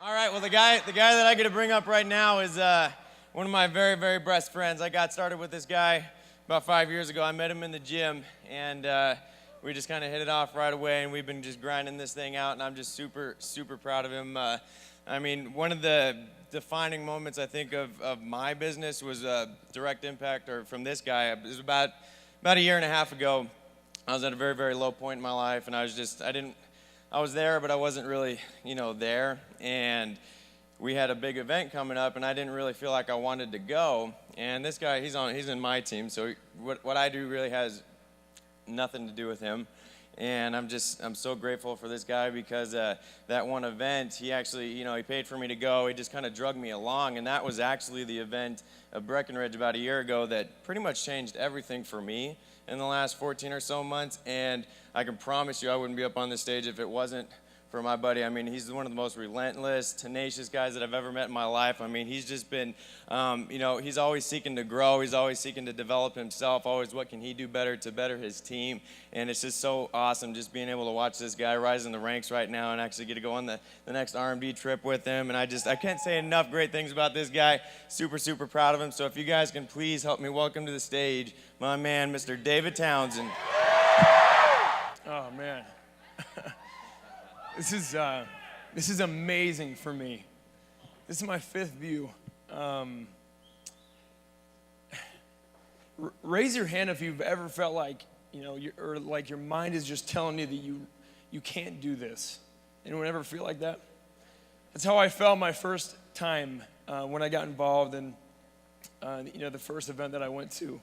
All right, well, the guy that I get to bring up right now is one of my very, very best friends. I got started with this guy about 5 years ago. I met him in the gym, and we just kind of hit it off right away, and we've been just grinding this thing out, and I'm just super, super proud of him. I mean, one of the defining moments, I think, of my business was a direct impact from this guy. It was about a year and a half ago. I was at a very, very low point in my life, and I was there, but I wasn't really, there. And we had a big event coming up, and I didn't really feel like I wanted to go. And this guy, he's in my team, so what I do really has nothing to do with him. And I'm so grateful for this guy because that one event, he actually, he paid for me to go. He just kind of drugged me along, and that was actually the event of Breckenridge about a year ago that pretty much changed everything for me in the last 14 or so months. And I can promise you I wouldn't be up on this stage if it wasn't for my buddy. I mean, he's one of the most relentless, tenacious guys that I've ever met in my life. I mean, he's just been, he's always seeking to grow. He's always seeking to develop himself, always what can he do better to better his team. And it's just so awesome just being able to watch this guy rise in the ranks right now and actually get to go on the next RMD trip with him. And I can't say enough great things about this guy. Super, super proud of him. So if you guys can please help me welcome to the stage my man, Mr. David Townsend. Oh, man. This is amazing for me. This is my fifth view. Raise your hand if you've ever felt like, or like your mind is just telling you that you can't do this. Anyone ever feel like that? That's how I felt my first time when I got involved in, the first event that I went to.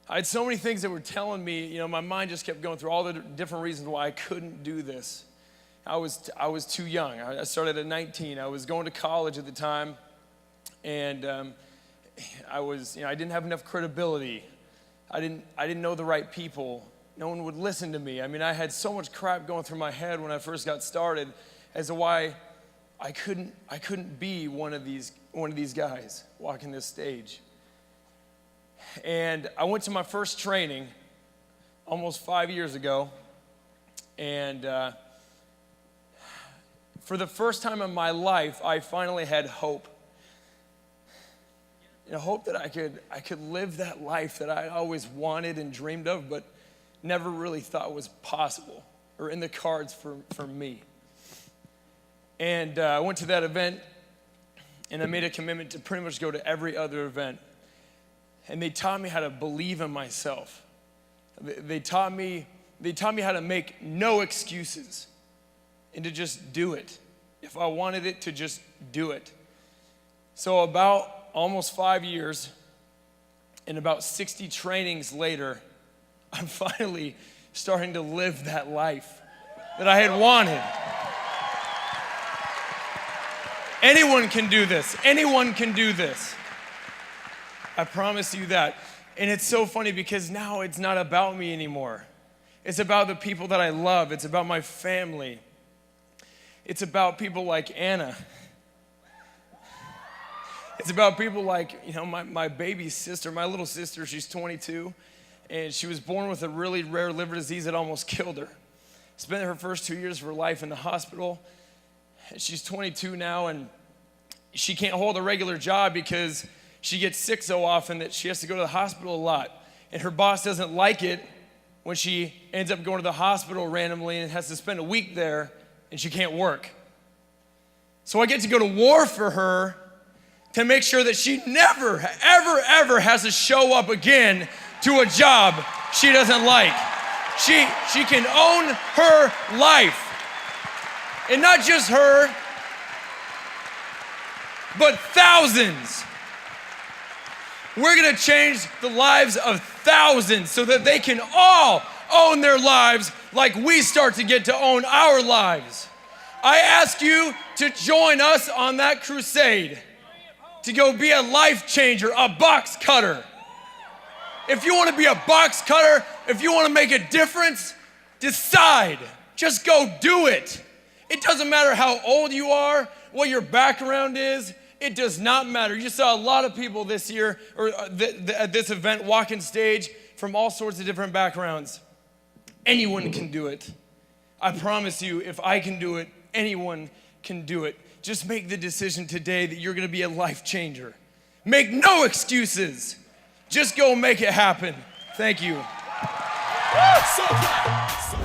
I had so many things that were telling me, my mind just kept going through all the different reasons why I couldn't do this. I was too young. I started at 19. I was going to college at the time, and I didn't have enough credibility. I didn't know the right people. No one would listen to me. I mean, I had so much crap going through my head when I first got started as to why I couldn't be one of these guys walking this stage. And I went to my first training almost 5 years ago, and for the first time in my life, I finally had hope. Hope that I could live that life that I always wanted and dreamed of, but never really thought was possible or in the cards for me. And I went to that event, and I made a commitment to pretty much go to every other event. And they taught me how to believe in myself. They taught me how to make no excuses and to just do it. If I wanted it, to just do it. So about almost 5 years and about 60 trainings later, I'm finally starting to live that life that I had wanted. Anyone can do this. Anyone can do this. I promise you that. And it's so funny because now it's not about me anymore. It's about the people that I love. It's about my family. It's about people like Anna. It's about people like, my baby sister, my little sister. She's 22, and she was born with a really rare liver disease that almost killed her. Spent her first 2 years of her life in the hospital. She's 22 now, and she can't hold a regular job because she gets sick so often that she has to go to the hospital a lot. And her boss doesn't like it when she ends up going to the hospital randomly and has to spend a week there and she can't work. So I get to go to war for her to make sure that she never, ever, ever has to show up again to a job she doesn't like. She can own her life. And not just her, but thousands. We're gonna change the lives of thousands so that they can all own their lives like we start to get to own our lives. I ask you to join us on that crusade, to go be a life changer, a box cutter. If you wanna be a box cutter, if you wanna make a difference, decide. Just go do it. It doesn't matter how old you are, what your background is. It does not matter. You saw a lot of people this year, or at this event, walking stage from all sorts of different backgrounds. Anyone can do it. I promise you, if I can do it, anyone can do it. Just make the decision today that you're going to be a life changer. Make no excuses. Just go make it happen. Thank you. So